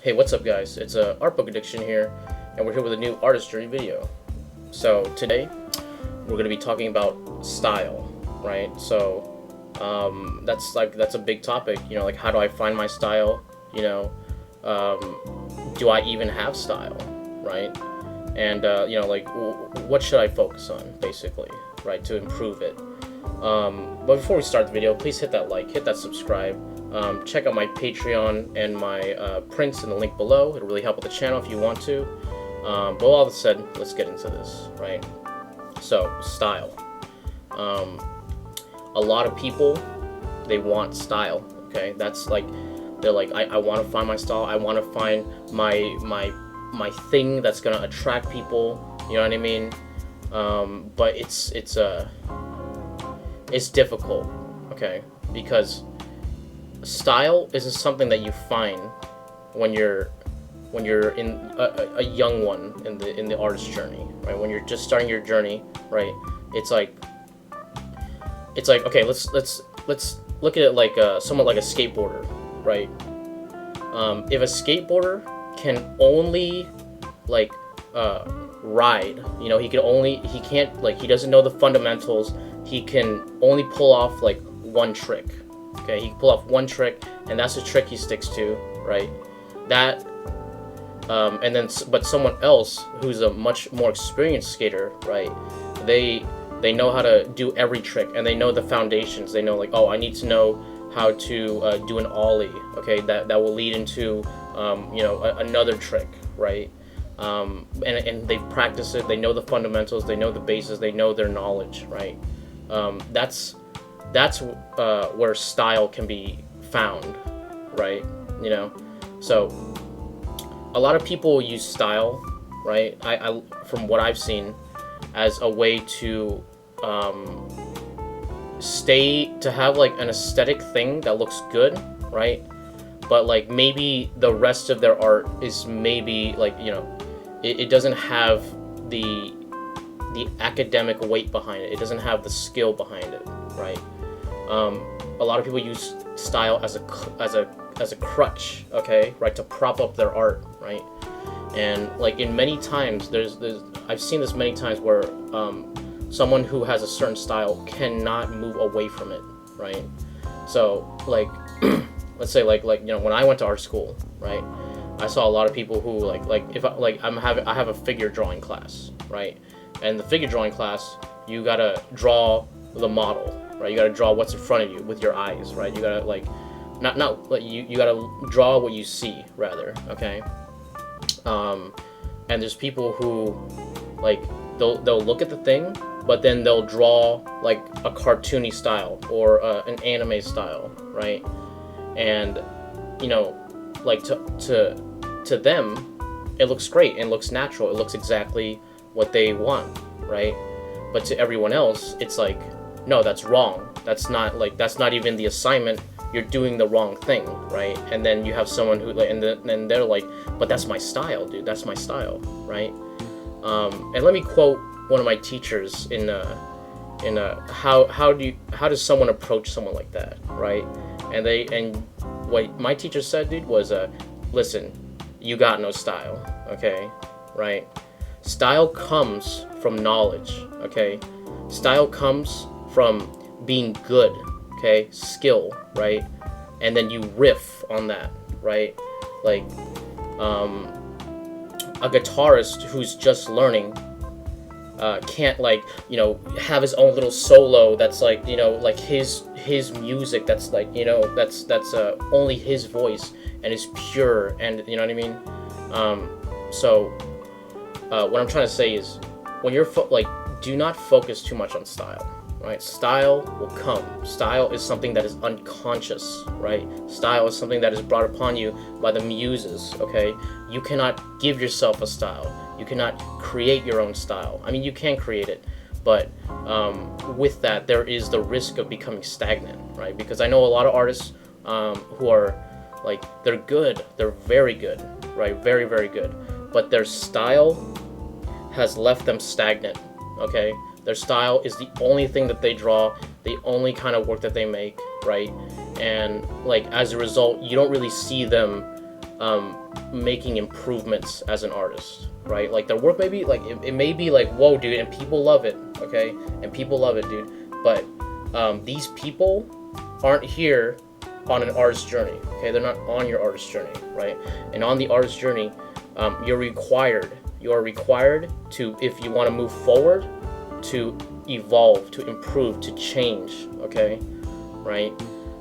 Hey, what's up guys? It's Art Book Addiction here, and we're here with a new artist journey video. So today, we're going to be talking about style, right? So that's a big topic, like how do I find my style, do I even have style, right? And, what should I focus on, basically, right, to improve it. But before we start the video, please hit that like, hit that subscribe. Check out my Patreon and my prints in the link below. It'll really help with the channel if you want to. But all that said, let's get into this, right? So, style. A lot of people, they want style, okay? That's like, they're like, I want to find my style. I want to find my thing that's gonna attract people. You know what I mean? But it's difficult, okay? Because style isn't something that you find when you're in a young one in the artist journey, right? When you're just starting your journey, right? It's like okay, let's look at it like somewhat like a skateboarder, right? If a skateboarder can only like ride, he doesn't know the fundamentals. He can only pull off like one trick. Okay, he can pull off one trick, and that's the trick he sticks to, right? That, but someone else who's a much more experienced skater, right? They know how to do every trick, and they know the foundations. They know, like, oh, I need to know how to do an ollie. Okay, that will lead into another trick, right? And they've practiced it. They know the fundamentals. They know the bases. They know their knowledge, right? That's where style can be found, right? So a lot of people use style, right? I from what I've seen, as a way to have like an aesthetic thing that looks good, right? But like maybe the rest of their art is maybe like, it doesn't have the academic weight behind it. It doesn't have the skill behind it, right? A lot of people use style as a crutch, okay, right, to prop up their art, right? And like in many times, I've seen this many times where someone who has a certain style cannot move away from it, right? So like, let's say like when I went to art school, right, I saw a lot of people who I have a figure drawing class, right? And the figure drawing class, you gotta draw the model, right? You gotta draw what's in front of you with your eyes, right? You gotta you gotta draw what you see, rather, okay? And there's people who like they'll look at the thing, but then they'll draw like a cartoony style or an anime style, right? And like to them, it looks great and looks natural. It looks exactly what they want, right? But to everyone else, it's like, no, that's wrong. That's not even the assignment. You're doing the wrong thing, right? And then you have someone who and they're like, but that's my style, dude. That's my style, right? And let me quote one of my teachers in how does someone approach someone like that, right? And what my teacher said, dude, was listen, you got no style, okay, right? Style comes from knowledge, okay? Style comes from being good, okay? Skill, right? And then you riff on that, right? Like, a guitarist who's just learning can't have his own little solo that's like, like his music that's like, that's only his voice and is pure, and you know what I mean? So what I'm trying to say is, when you're do not focus too much on style, right? Style will come. Style is something that is unconscious, right? Style is something that is brought upon you by the muses, okay? You cannot give yourself a style. You cannot create your own style. I mean, you can create it, but with that, there is the risk of becoming stagnant, right? Because I know a lot of artists who are like, they're good, they're very good, right? Very, very good. But their style has left them stagnant, okay? Their style is the only thing that they draw, the only kind of work that they make, right? And like, as a result, you don't really see them making improvements as an artist, right? Like their work may be like it may be like, whoa, dude, and people love it, okay, and people love it, dude. But these people aren't here on an artist journey, okay? They're not on your artist journey, right? And on the artist journey, you're required to, if you want to move forward, to evolve, to improve, to change, okay, right?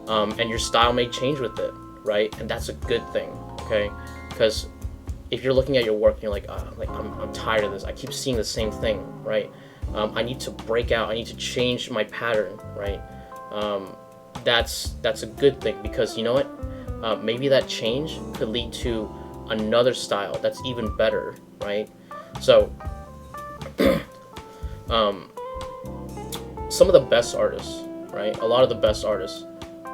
And your style may change with it, right? And that's a good thing, okay? Because if you're looking at your work and you're like, I'm tired of this, I keep seeing the same thing, right? I need to break out, I need to change my pattern, right? That's a good thing, because you know what? Maybe that change could lead to another style that's even better, right? So, some of the best artists, right? A lot of the best artists,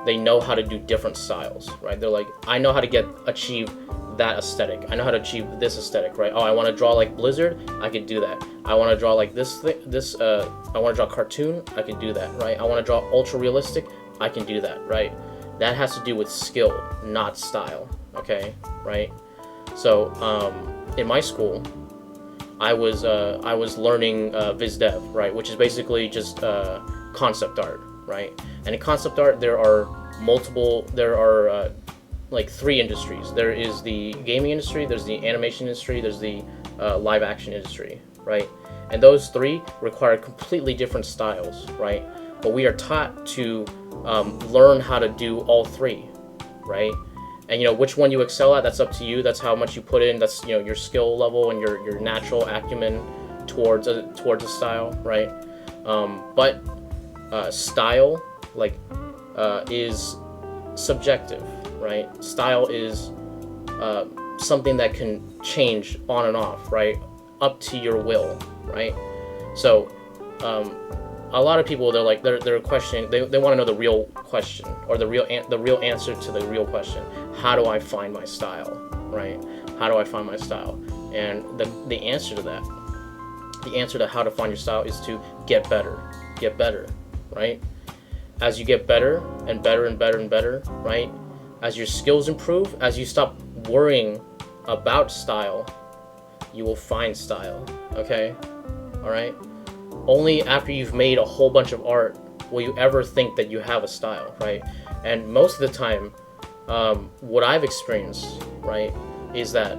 they know how to do different styles, right? They're like, I know how to achieve that aesthetic. I know how to achieve this aesthetic, right? Oh, I want to draw like Blizzard, I could do that. I want to draw like this I want to draw cartoon, I can do that, right? I want to draw ultra realistic, I can do that, right? That has to do with skill, not style, okay, right? So, in my school, I was learning Viz Dev, right, which is basically just concept art, right? And in concept art, there are like 3 industries. There is the gaming industry, there's the animation industry, there's the live action industry, right? And those 3 require completely different styles, right? But we are taught to learn how to do all 3, right? And which one you excel at, that's up to you. That's how much you put in. That's your skill level and your natural acumen towards a style, right? But style is subjective, right? Style is something that can change on and off, right? Up to your will, right? So a lot of people, they're questioning. They want to know the real question, or the real answer to the real question. How do I find my style, right? How do I find my style? And the answer to that, the answer to how to find your style, is to get better, right? As you get better and better and better and better, right? As your skills improve, as you stop worrying about style, you will find style, okay? All right? Only after you've made a whole bunch of art will you ever think that you have a style, right? And most of the time, what I've experienced, right, is that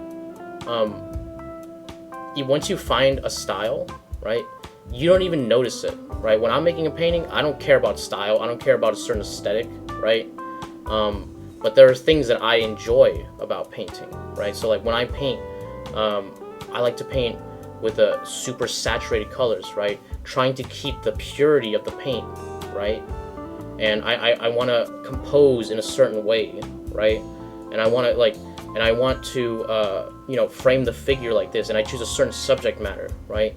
once you find a style, right, you don't even notice it, right? When I'm making a painting, I don't care about style. I don't care about a certain aesthetic, right? But there are things that I enjoy about painting, right? So like when I paint, I like to paint with super saturated colors, right? Trying to keep the purity of the paint, right? And I want to compose in a certain way, right? And I want to frame the figure like this, and I choose a certain subject matter, right?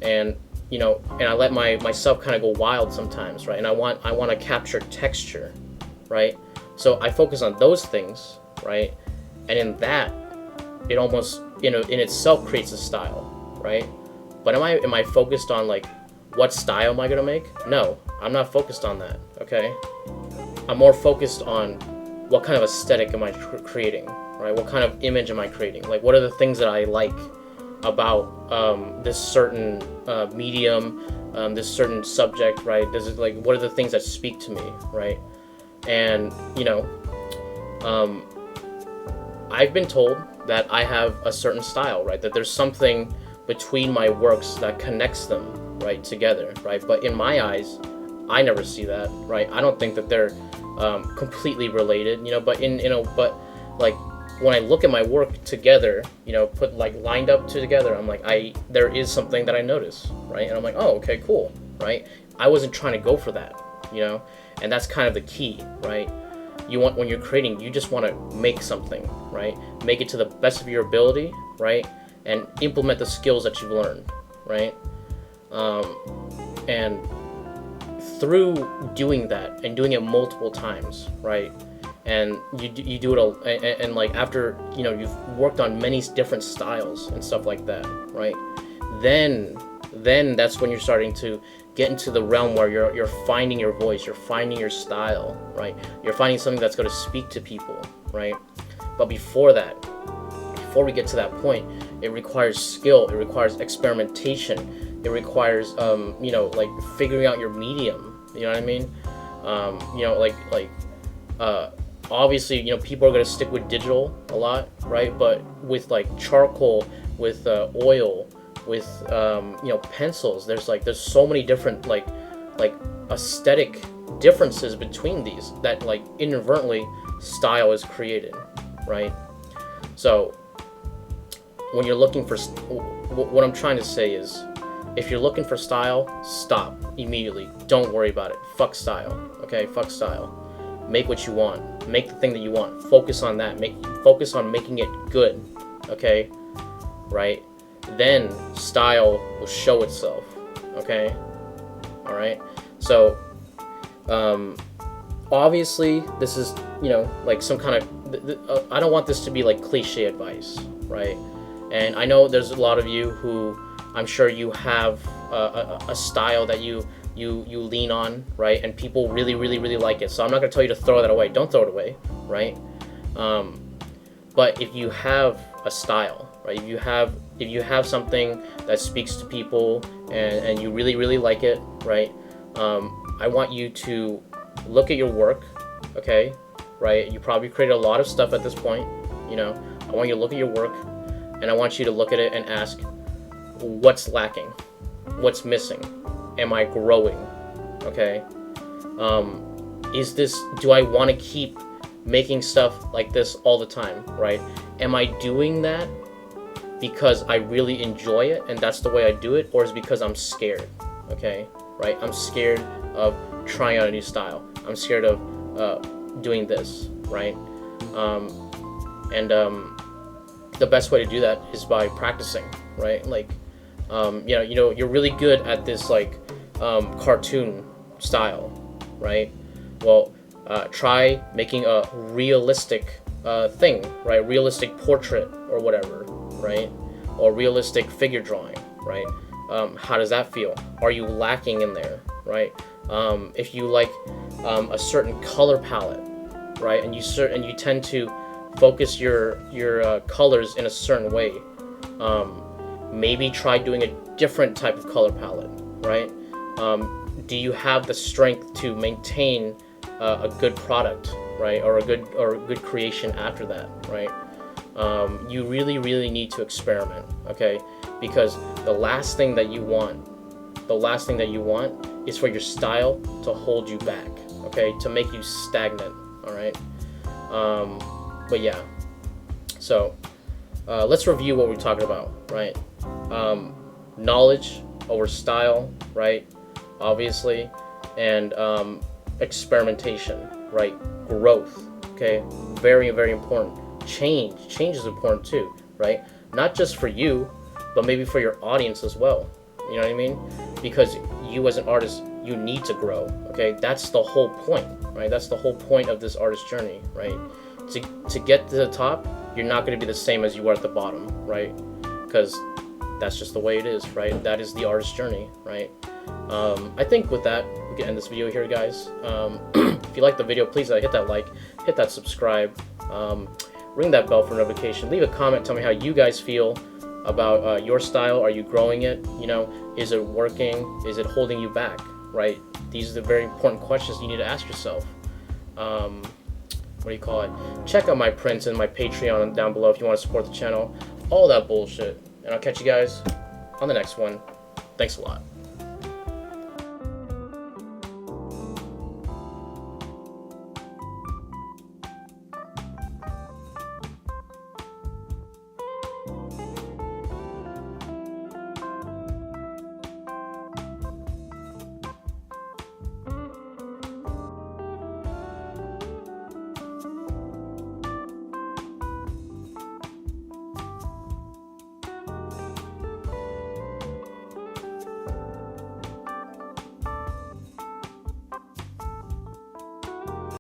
And and I let myself kind of go wild sometimes, right? And I want to capture texture, right? So I focus on those things, right? And in that, it almost in itself creates a style, right? But am I focused on like what style am I gonna make? No, I'm not focused on that, okay? I'm more focused on what kind of aesthetic am I creating, right? What kind of image am I creating? Like, what are the things that I like about this certain medium, this certain subject, right? What are the things that speak to me, right? And I've been told that I have a certain style, right? That there's something between my works that connects them, right, together, right? But in my eyes, I never see that, right? I don't think that they're completely related, but like when I look at my work together, put like lined up together, I'm like, there is something that I notice, right? And I'm like, oh, okay, cool, right? I wasn't trying to go for that, and that's kind of the key, right? When you're creating, you just want to make something, right? Make it to the best of your ability, right? And implement the skills that you've learned, right? And through doing that and doing it multiple times, right? And you do it and like after you've worked on many different styles and stuff like that, right? Then that's when you're starting to get into the realm where you're finding your voice, you're finding your style, right? You're finding something that's going to speak to people, right? But before that, before we get to that point, it requires skill, it requires experimentation, it requires you know, like figuring out your medium. You know what I mean? You know, obviously, you know, people are gonna stick with digital a lot, right? But with like charcoal, with oil, with you know, pencils, there's so many different like aesthetic differences between these that like inadvertently style is created, right? So when you're looking for what I'm trying to say is, if you're looking for style, stop immediately. Don't worry about it. Fuck style. Okay, fuck style. Make what you want. Make the thing that you want. Focus on that. Focus on making it good. Okay, right? Then style will show itself. Okay, all right. So obviously this is, you know, like some kind of I don't want this to be like cliche advice, right? And I know there's a lot of you who, I'm sure you have a style that you lean on, right? And people really like it. So I'm not gonna tell you to throw that away. Don't throw it away, right? But if you have a style, right? If you have something that speaks to people and you really like it, right? I want you to look at your work, okay? Right? You probably created a lot of stuff at this point, you know. I want you to look at your work, and I want you to look at it and ask, what's lacking? What's missing? Am I growing? Okay? Do I want to keep making stuff like this all the time, right? Am I doing that because I really enjoy it and that's the way I do it, or is it because I'm scared? Okay? Right? I'm scared of trying out a new style. I'm scared of doing this, right? The best way to do that is by practicing, right? Like, you know, you're really good at this like cartoon style, right? Well, try making a realistic thing, right? Realistic portrait or whatever, right? Or realistic figure drawing, right? How does that feel? Are you lacking in there, right? If you like a certain color palette, right, and you tend to focus your colors in a certain way, maybe try doing a different type of color palette, right? Do you have the strength to maintain a good product, right, or a good creation after that, right? You really need to experiment, okay? Because the last thing that you want is for your style to hold you back, okay? To make you stagnant, all right? But yeah, so let's review what we're talking about, right? Knowledge over style, right? Obviously, and experimentation, right? Growth, okay? Very important. Change is important too, right? Not just for you, but maybe for your audience as well. You know what I mean? Because you as an artist, you need to grow, okay? That's the whole point, right? That's the whole point of this artist journey, right? To get to the top, you're not going to be the same as you were at the bottom, right? Because that's just the way it is, right? That is the artist journey, right? I think with that, we can end this video here, guys. If you like the video, please hit that like, hit that subscribe, ring that bell for notification, leave a comment, tell me how you guys feel about your style. Are you growing it? You know, is it working? Is it holding you back, right? These are the very important questions you need to ask yourself. What do you call it? Check out my prints and my Patreon down below if you want to support the channel. All that bullshit. And I'll catch you guys on the next one. Thanks a lot.